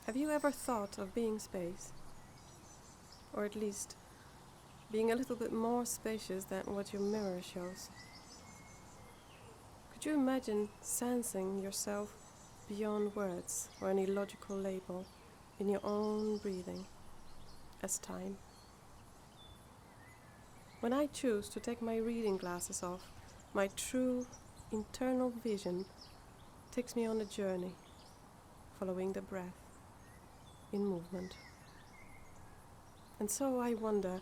Have you ever thought of being space? Or at least being a little bit more spacious than what your mirror shows? Could you imagine sensing yourself beyond words or any logical label in your own breathing as time? When I choose to take my reading glasses off, my true internal vision takes me on a journey, following the breath, in movement. And so I wonder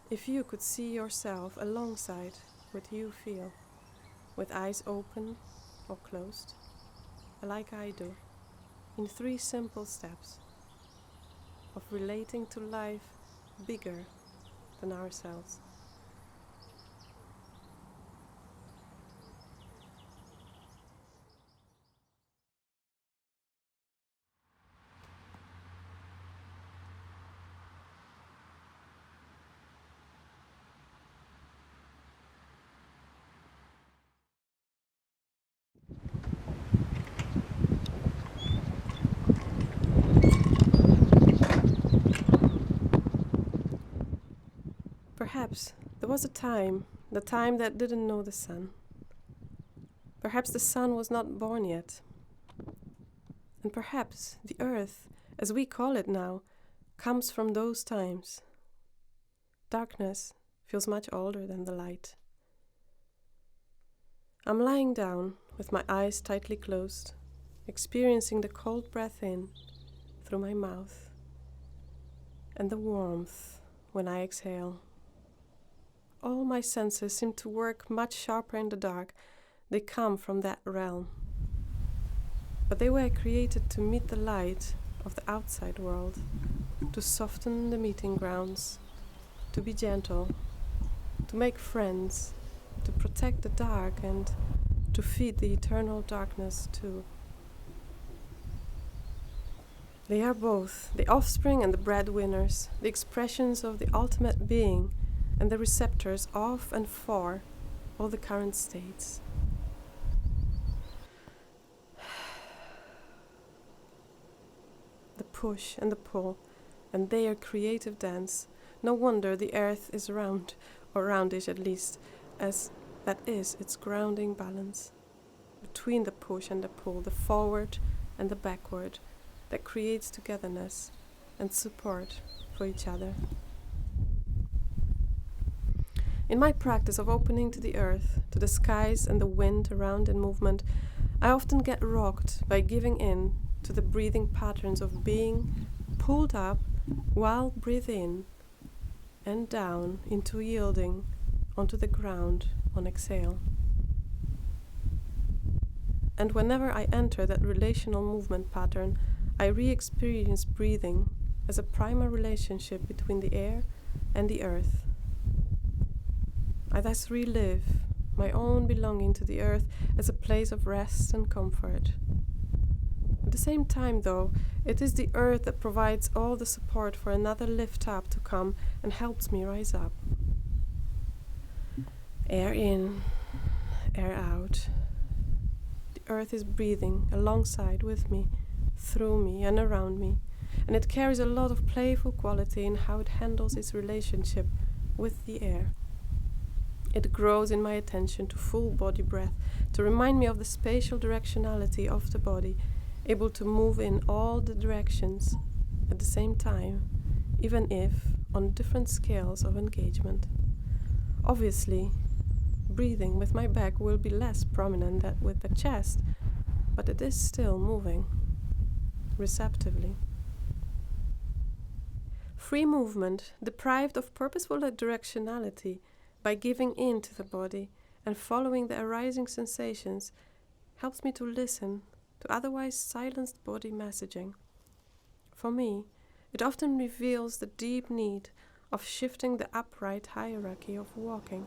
if you could see yourself alongside what you feel, with eyes open or closed, like I do, in 3 simple steps of relating to life bigger than ourselves. Perhaps there was a time, the time that didn't know the sun. Perhaps the sun was not born yet. And perhaps the earth, as we call it now, comes from those times. Darkness feels much older than the light. I'm lying down with my eyes tightly closed, experiencing the cold breath in through my mouth and the warmth when I exhale. All my senses seem to work much sharper in the dark. They come from that realm. But they were created to meet the light of the outside world, to soften the meeting grounds, to be gentle, to make friends, to protect the dark and to feed the eternal darkness too. They are both the offspring and the breadwinners, the expressions of the ultimate being and the receptors of and for all the current states. The push and the pull, and their creative dance. No wonder the earth is round, or roundish at least, as that is its grounding balance. Between the push and the pull, the forward and the backward, that creates togetherness and support for each other. In my practice of opening to the earth, to the skies and the wind around in movement, I often get rocked by giving in to the breathing patterns of being pulled up while breathe in and down into yielding onto the ground on exhale. And whenever I enter that relational movement pattern, I re-experience breathing as a primal relationship between the air and the earth. I thus relive my own belonging to the earth as a place of rest and comfort. At the same time, though, it is the earth that provides all the support for another lift up to come and helps me rise up. Air in, air out. The earth is breathing alongside with me, through me and around me, and it carries a lot of playful quality in how it handles its relationship with the air. It grows in my attention to full body breath, to remind me of the spatial directionality of the body, able to move in all the directions at the same time, even if on different scales of engagement. Obviously, breathing with my back will be less prominent than with the chest, but it is still moving, receptively. Free movement, deprived of purposeful directionality, by giving in to the body and following the arising sensations, helps me to listen to otherwise silenced body messaging. For me, it often reveals the deep need of shifting the upright hierarchy of walking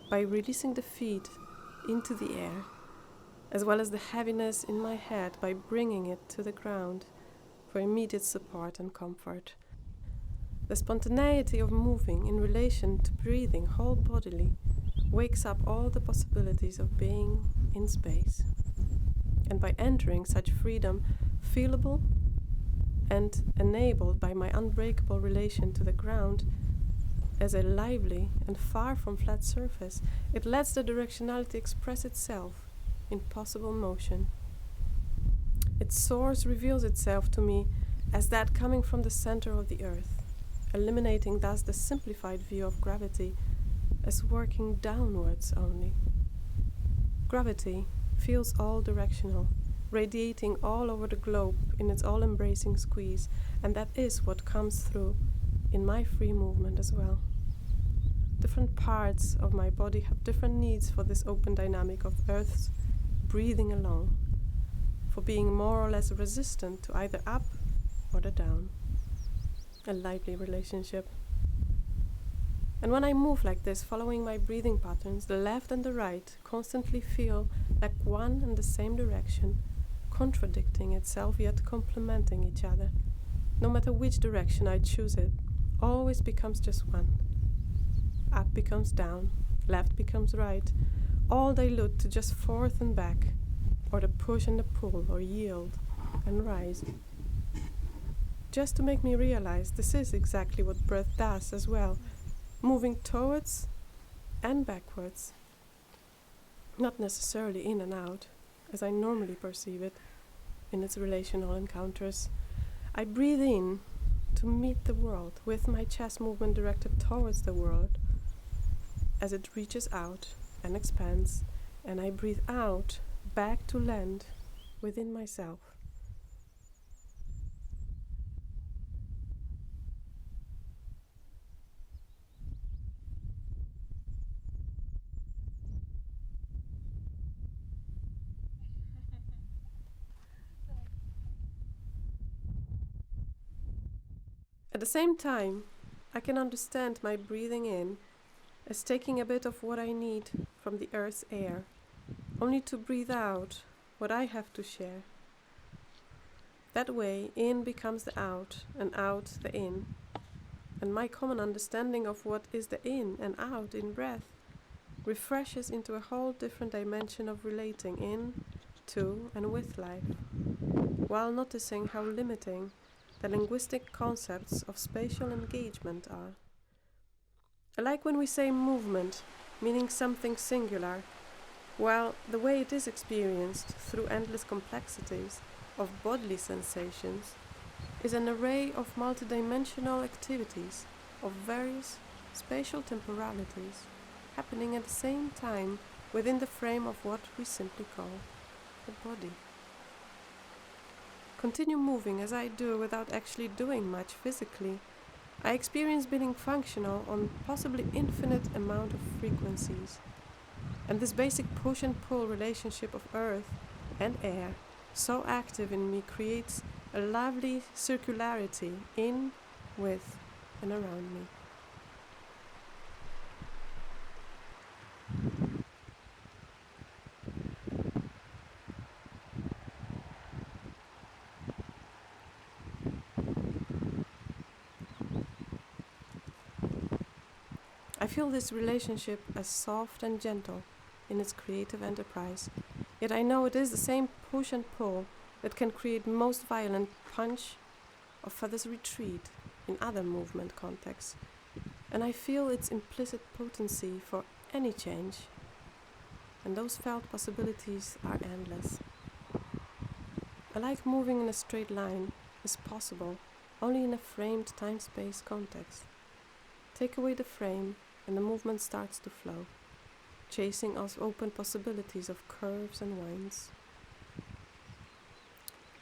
by releasing the feet into the air, as well as the heaviness in my head by bringing it to the ground for immediate support and comfort. The spontaneity of moving in relation to breathing whole bodily wakes up all the possibilities of being in space. And by entering such freedom, feelable and enabled by my unbreakable relation to the ground as a lively and far from flat surface, it lets the directionality express itself in possible motion. Its source reveals itself to me as that coming from the center of the earth, eliminating thus the simplified view of gravity as working downwards only. Gravity feels all-directional, radiating all over the globe in its all-embracing squeeze, and that is what comes through in my free movement as well. Different parts of my body have different needs for this open dynamic of Earth's breathing along, for being more or less resistant to either up or the down. A lively relationship. And when I move like this, following my breathing patterns, the left and the right constantly feel like one and the same direction, contradicting itself yet complementing each other. No matter which direction I choose, it always becomes just one. Up becomes down, left becomes right. All they look to just forth and back, or the push and the pull, or yield and rise. Just to make me realize this is exactly what breath does as well, moving towards and backwards, not necessarily in and out, as I normally perceive it in its relational encounters. I breathe in to meet the world with my chest movement directed towards the world as it reaches out and expands, and I breathe out back to land within myself. At the same time, I can understand my breathing in as taking a bit of what I need from the earth's air, only to breathe out what I have to share. That way, in becomes the out, and out the in. And my common understanding of what is the in and out in breath refreshes into a whole different dimension of relating in, to, and with life, while noticing how limiting the linguistic concepts of spatial engagement are. I like when we say movement, meaning something singular, while the way it is experienced through endless complexities of bodily sensations is an array of multidimensional activities of various spatial temporalities happening at the same time within the frame of what we simply call the body. Continue moving as I do without actually doing much physically. I experience being functional on possibly infinite amount of frequencies. And this basic push and pull relationship of earth and air, so active in me, creates a lively circularity in, with, and around me. I feel this relationship as soft and gentle in its creative enterprise, yet I know it is the same push and pull that can create most violent punch or furthest retreat in other movement contexts, and I feel its implicit potency for any change, and those felt possibilities are endless. I like moving in a straight line is possible only in a framed time-space context. Take away the frame and the movement starts to flow, chasing us open possibilities of curves and winds.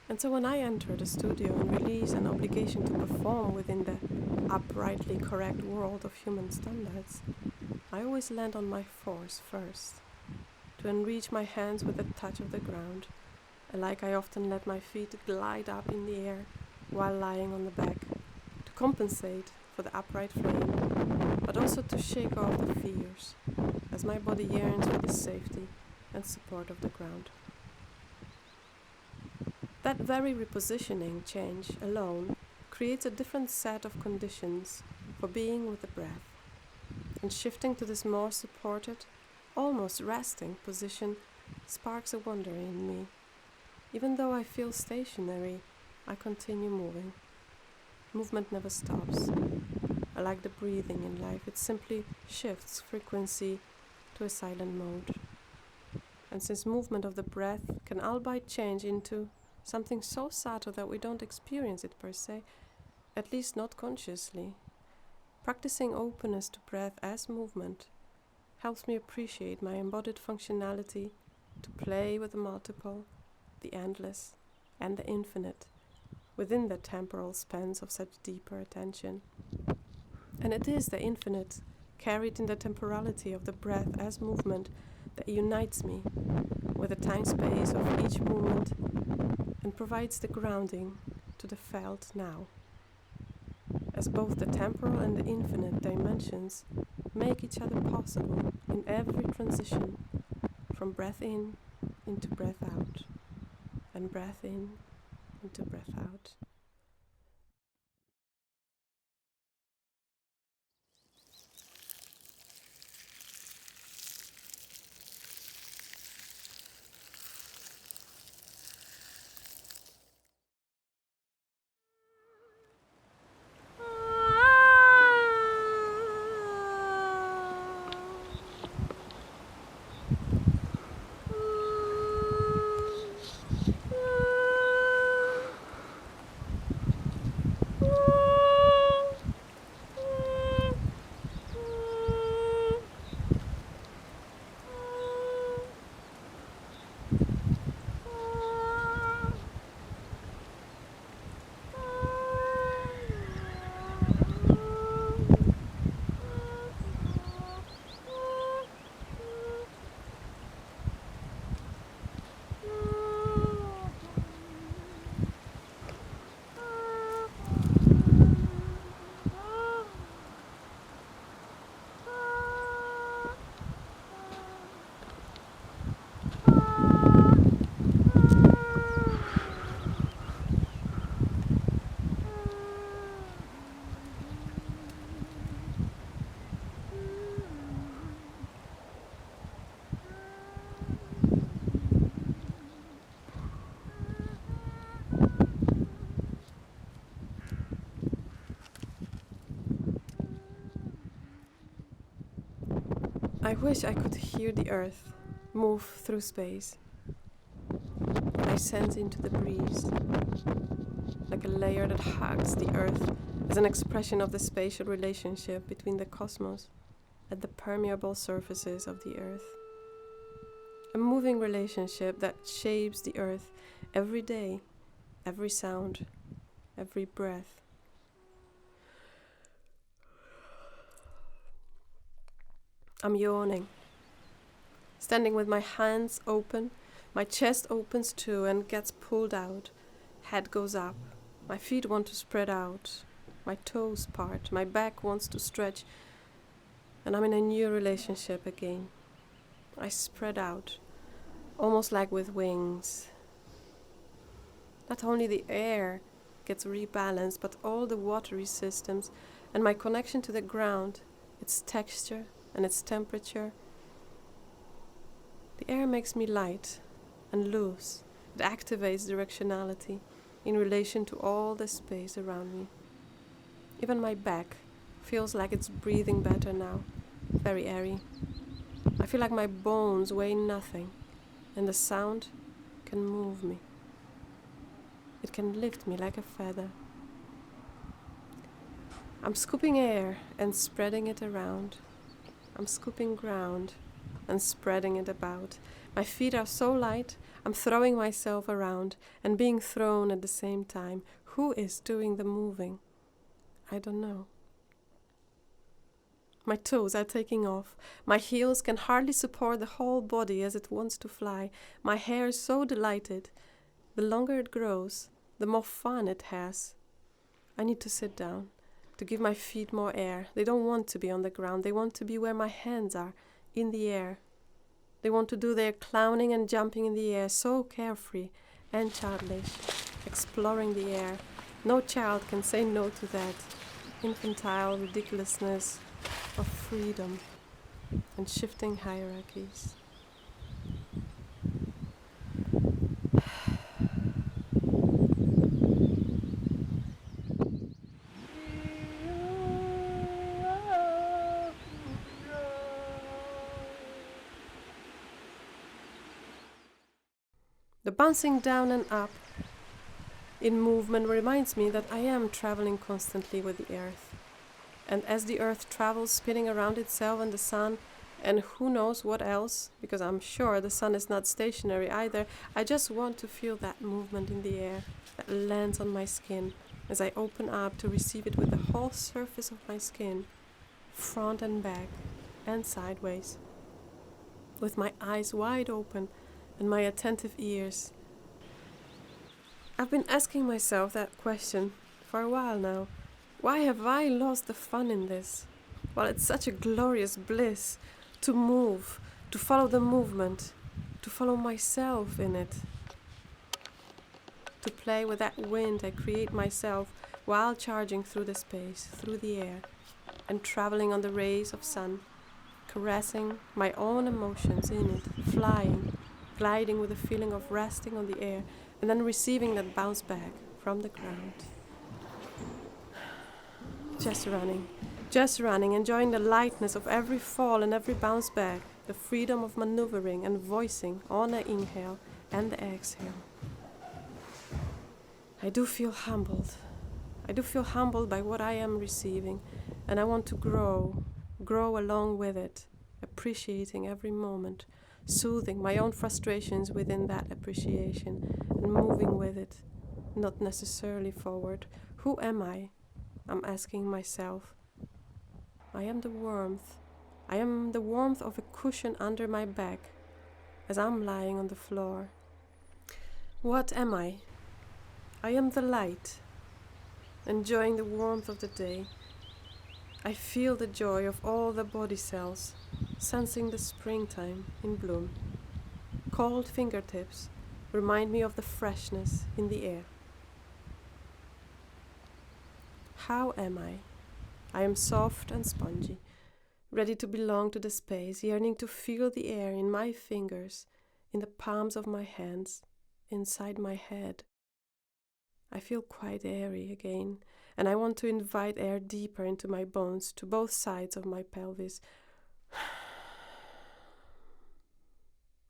And so when I enter the studio and release an obligation to perform within the uprightly correct world of human standards, I always land on my force first, to enrich my hands with a touch of the ground, like I often let my feet glide up in the air while lying on the back, to compensate for the upright frame, but also to shake off the fears, as my body yearns for the safety and support of the ground. That very repositioning change alone creates a different set of conditions for being with the breath, and shifting to this more supported, almost resting position sparks a wonder in me. Even though I feel stationary I continue moving. Movement never stops. I like the breathing in life. It simply shifts frequency to a silent mode. And since movement of the breath can albeit change into something so subtle that we don't experience it per se, at least not consciously, practicing openness to breath as movement helps me appreciate my embodied functionality to play with the multiple, the endless, and the infinite within the temporal spans of such deeper attention. And it is the infinite, carried in the temporality of the breath as movement, that unites me with the time-space of each movement and provides the grounding to the felt now. As both the temporal and the infinite dimensions make each other possible in every transition from breath in into breath out, and breath in into breath out. I wish I could hear the earth move through space. I sense into the breeze, like a layer that hugs the earth as an expression of the spatial relationship between the cosmos and the permeable surfaces of the earth. A moving relationship that shapes the earth every day, every sound, every breath. I'm yawning, standing with my hands open. My chest opens too and gets pulled out. Head goes up. My feet want to spread out. My toes part. My back wants to stretch. And I'm in a new relationship again. I spread out, almost like with wings. Not only the air gets rebalanced, but all the watery systems and my connection to the ground, its texture and its temperature. The air makes me light and loose. It activates directionality in relation to all the space around me. Even my back feels like it's breathing better now, very airy. I feel like my bones weigh nothing, and the sound can move me. It can lift me like a feather. I'm scooping air and spreading it around. I'm scooping ground and spreading it about. My feet are so light, I'm throwing myself around and being thrown at the same time. Who is doing the moving? I don't know. My toes are taking off. My heels can hardly support the whole body as it wants to fly. My hair is so delighted. The longer it grows, the more fun it has. I need to sit down to give my feet more air. They don't want to be on the ground. They want to be where my hands are, in the air. They want to do their clowning and jumping in the air, so carefree and childish, exploring the air. No child can say no to that infantile ridiculousness of freedom and shifting hierarchies. bouncing down and up in movement reminds me that I am traveling constantly with the earth. And as the earth travels, spinning around itself and the sun, and who knows what else, because I'm sure the sun is not stationary either, I just want to feel that movement in the air that lands on my skin as I open up to receive it with the whole surface of my skin, front and back and sideways, with my eyes wide open and my attentive ears. I've been asking myself that question for a while now. Why have I lost the fun in this? Well, it's such a glorious bliss to move, to follow the movement, to follow myself in it, to play with that wind I create myself while charging through the space, through the air, and traveling on the rays of sun, caressing my own emotions in it, flying, gliding with a feeling of resting on the air, and then receiving that bounce back from the ground. Just running, enjoying the lightness of every fall and every bounce back, the freedom of maneuvering and voicing on the inhale and the exhale. I do feel humbled. I do feel humbled by what I am receiving, and I want to grow along with it, appreciating every moment, soothing my own frustrations within that appreciation, and moving with it, not necessarily forward. Who am I? I'm asking myself. I am the warmth. I am the warmth of a cushion under my back as I'm lying on the floor. What am I? I am the light, enjoying the warmth of the day. I feel the joy of all the body cells, sensing the springtime in bloom. Cold fingertips remind me of the freshness in the air. How am I? I am soft and spongy, ready to belong to the space, yearning to feel the air in my fingers, in the palms of my hands, inside my head. I feel quite airy again, and I want to invite air deeper into my bones, to both sides of my pelvis.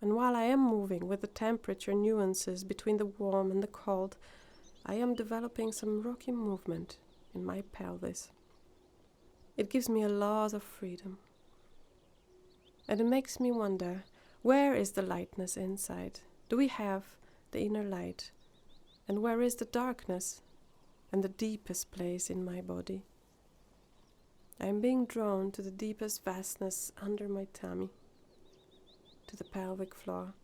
And while I am moving with the temperature nuances between the warm and the cold, I am developing some rocky movement in my pelvis. It gives me a lot of freedom. And it makes me wonder, where is the lightness inside? Do we have the inner light? And where is the darkness and the deepest place in my body? I am being drawn to the deepest vastness under my tummy, to the pelvic floor.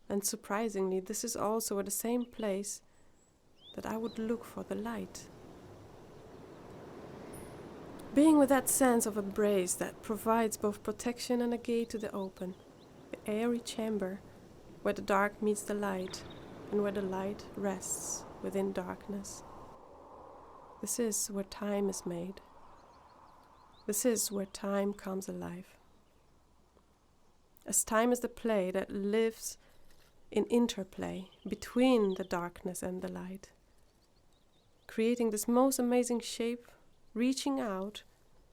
And surprisingly, this is also the same place that I would look for the light. Being with that sense of embrace that provides both protection and a gate to the open, the airy chamber where the dark meets the light and where the light rests within darkness. This is where time is made. This is where time comes alive. As time is the play that lives in interplay between the darkness and the light, creating this most amazing shape, reaching out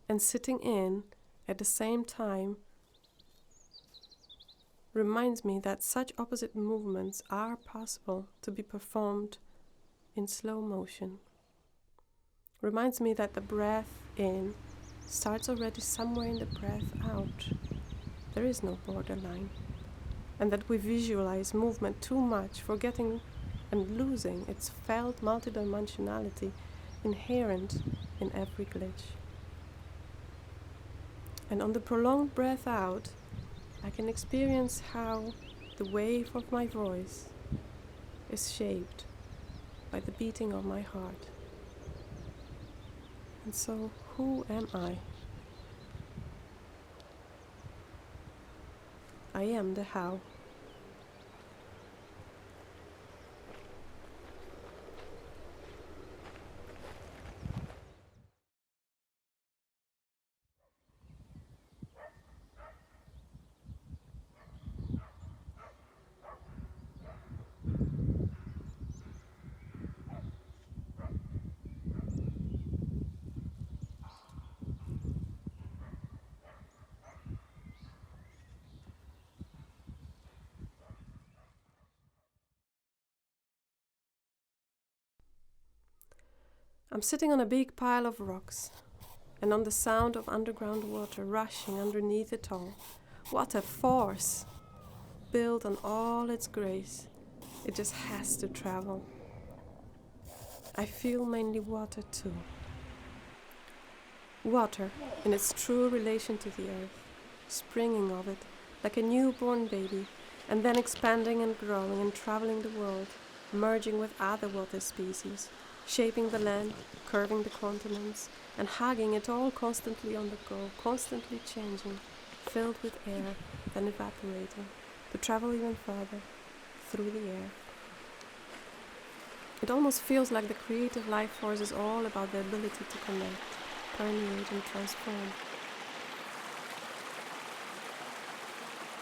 and sitting in at the same time, reminds me that such opposite movements are possible to be performed in slow motion. Reminds me that the breath in starts already somewhere in the breath out. There is no borderline. And that we visualize movement too much, forgetting and losing its felt multidimensionality inherent in every glitch. And on the prolonged breath out, I can experience how the wave of my voice is shaped by the beating of my heart. And so, who am I? I am the how. I'm sitting on a big pile of rocks, and on the sound of underground water rushing underneath it all. What a force! Built on all its grace, it just has to travel. I feel mainly water too. Water in its true relation to the earth, springing of it like a newborn baby, and then expanding and growing and traveling the world, merging with other water species, shaping the land, curving the continents, and hugging it all constantly on the go, constantly changing, filled with air, then evaporating, to travel even further, through the air. It almost feels like the creative life force is all about the ability to connect, permeate and transform.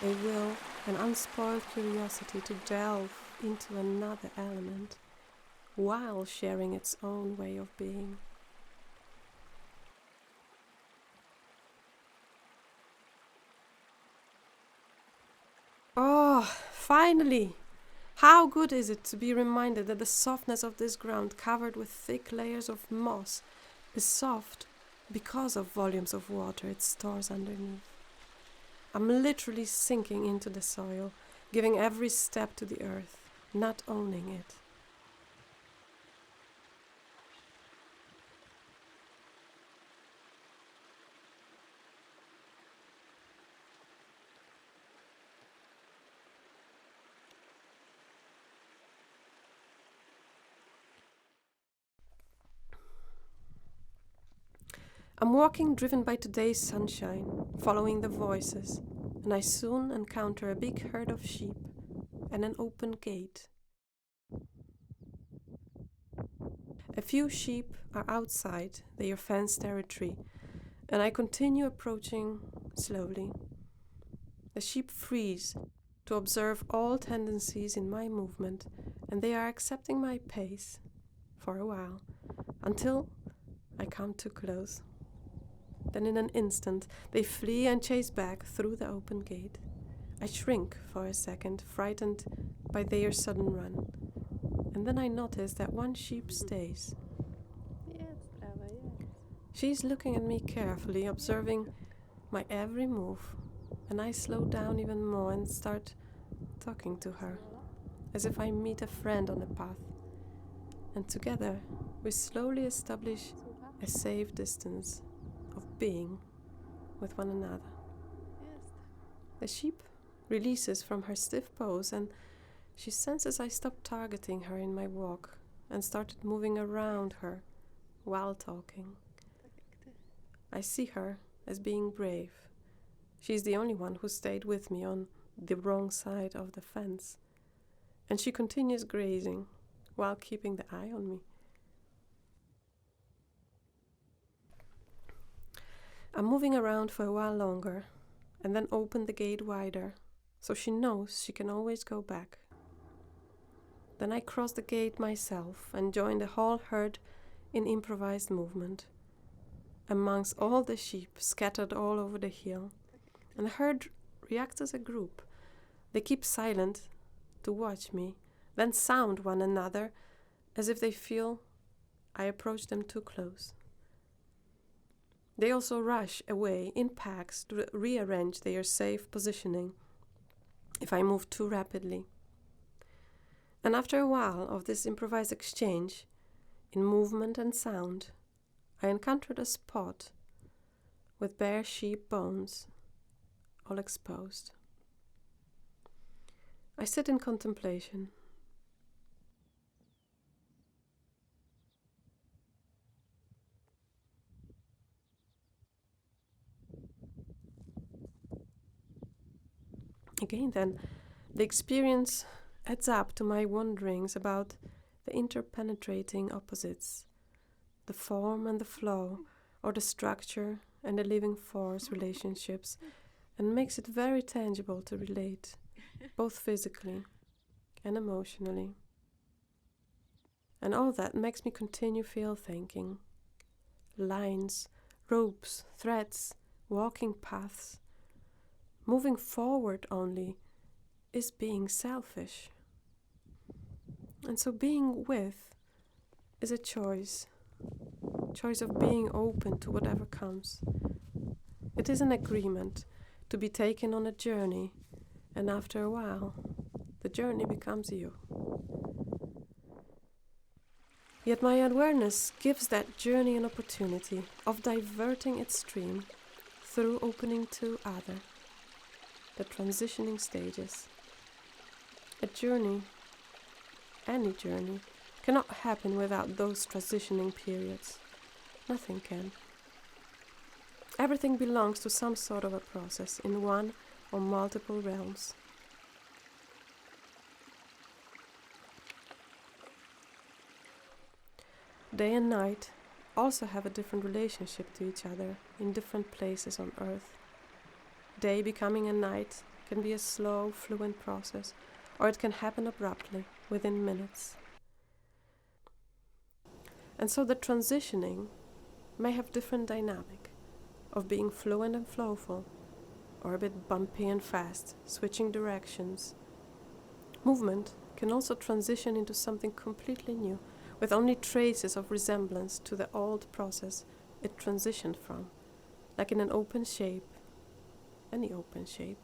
A will, an unspoiled curiosity to delve into another element, while sharing its own way of being. Oh, finally! How good is it to be reminded that the softness of this ground covered with thick layers of moss is soft because of volumes of water it stores underneath. I'm literally sinking into the soil, giving every step to the earth, not owning it. I'm walking driven by today's sunshine, following the voices, and I soon encounter a big herd of sheep and an open gate. A few sheep are outside their fenced territory, and I continue approaching slowly. The sheep freeze to observe all tendencies in my movement, and they are accepting my pace for a while, until I come too close. Then in an instant, they flee and chase back through the open gate. I shrink for a second, frightened by their sudden run. And then I notice that one sheep stays. She's looking at me carefully, observing my every move. And I slow down even more and start talking to her, as if I meet a friend on a path. And together, we slowly establish a safe distance of being with one another. The sheep releases from her stiff pose, and she senses I stopped targeting her in my walk and started moving around her while talking. I see her as being brave. She's the only one who stayed with me on the wrong side of the fence, and she continues grazing while keeping the eye on me. I'm moving around for a while longer, and then open the gate wider, so she knows she can always go back. Then I cross the gate myself and join the whole herd in improvised movement, amongst all the sheep scattered all over the hill. And the herd reacts as a group. They keep silent to watch me, then sound one another as if they feel I approach them too close. They also rush away in packs to rearrange their safe positioning if I move too rapidly. And after a while of this improvised exchange, in movement and sound, I encountered a spot with bare sheep bones, all exposed. I sit in contemplation. Again then, the experience adds up to my wonderings about the interpenetrating opposites, the form and the flow, or the structure and the living force relationships, and makes it very tangible to relate, both physically and emotionally. And all that makes me continue feel thinking. Lines, ropes, threads, walking paths. Moving forward only is being selfish. And so being with is a choice choice of being open to whatever comes. It is an agreement to be taken on a journey, and after a while, the journey becomes you. Yet my awareness gives that journey an opportunity of diverting its stream through opening to other, the transitioning stages. A journey, any journey, cannot happen without those transitioning periods. Nothing can. Everything belongs to some sort of a process in one or multiple realms. Day and night also have a different relationship to each other in different places on Earth. Day becoming a night can be a slow, fluent process, or it can happen abruptly, within minutes. And so the transitioning may have different dynamic of being fluent and flowful, or a bit bumpy and fast, switching directions. Movement can also transition into something completely new, with only traces of resemblance to the old process it transitioned from, like in an open shape, any open shape.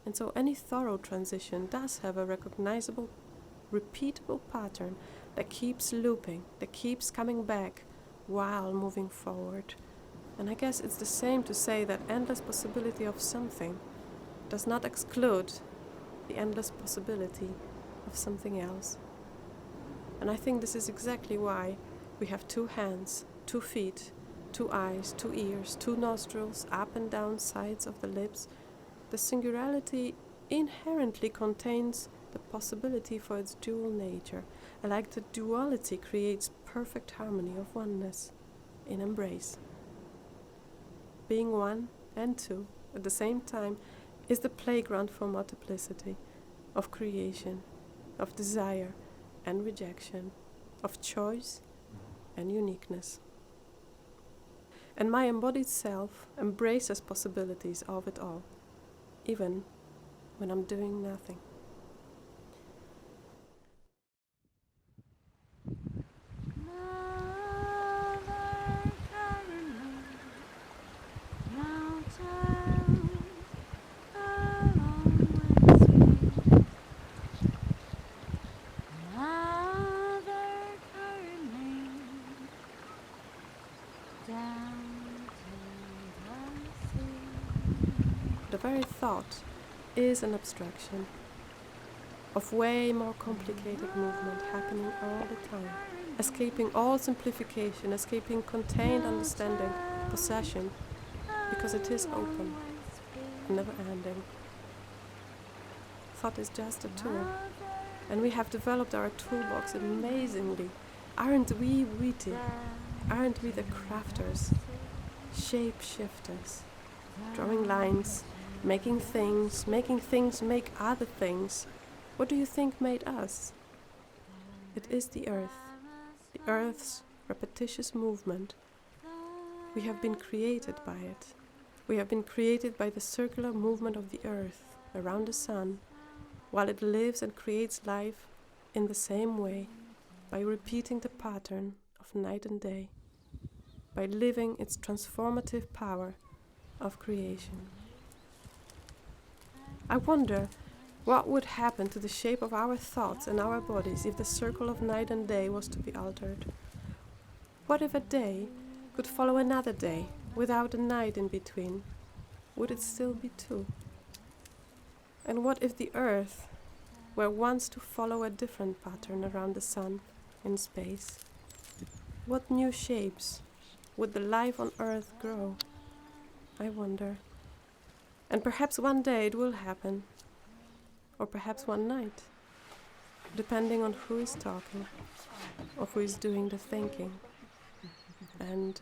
And so any thorough transition does have a recognizable, repeatable pattern that keeps looping, that keeps coming back while moving forward. And I guess it's the same to say that endless possibility of something does not exclude the endless possibility of something else. And I think this is exactly why we have 2 hands, 2 feet, 2 eyes, 2 ears, 2 nostrils, up and down sides of the lips. The singularity inherently contains the possibility for its dual nature, and like the duality creates perfect harmony of oneness in embrace. Being 1 and 2 at the same time is the playground for multiplicity, of creation, of desire and rejection, of choice and uniqueness. And my embodied self embraces possibilities of it all, even when I'm doing nothing. The very thought is an abstraction of way more complicated movement happening all the time, escaping all simplification, escaping contained understanding, possession, because it is open, never ending. Thought is just a tool, and we have developed our toolbox amazingly. Aren't we witty? Aren't we the crafters, shape-shifters, drawing lines, making things make other things? What do you think made us? It is the Earth's repetitious movement. We have been created by it. We have been created by the circular movement of the Earth around the sun, while it lives and creates life in the same way, by repeating the pattern of night and day, by living its transformative power of creation. I wonder what would happen to the shape of our thoughts and our bodies if the circle of night and day was to be altered. What if a day could follow another day without a night in between? Would it still be 2? And what if the Earth were once to follow a different pattern around the sun in space? What new shapes would the life on Earth grow? I wonder. And perhaps one day it will happen, or perhaps one night, depending on who is talking, or who is doing the thinking. And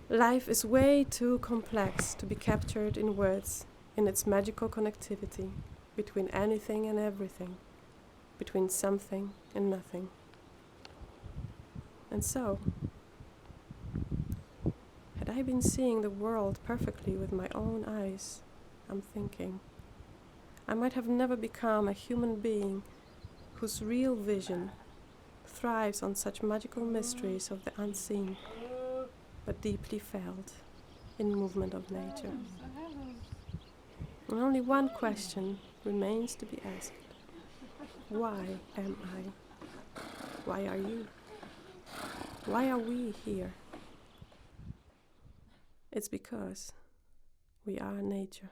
life is way too complex to be captured in words, in its magical connectivity between anything and everything, between something and nothing. And so, had I been seeing the world perfectly with my own eyes, I'm thinking, I might have never become a human being whose real vision thrives on such magical mysteries of the unseen, but deeply felt in movement of nature. And only one question remains to be asked. Why am I? Why are you? Why are we here? It's because we are nature.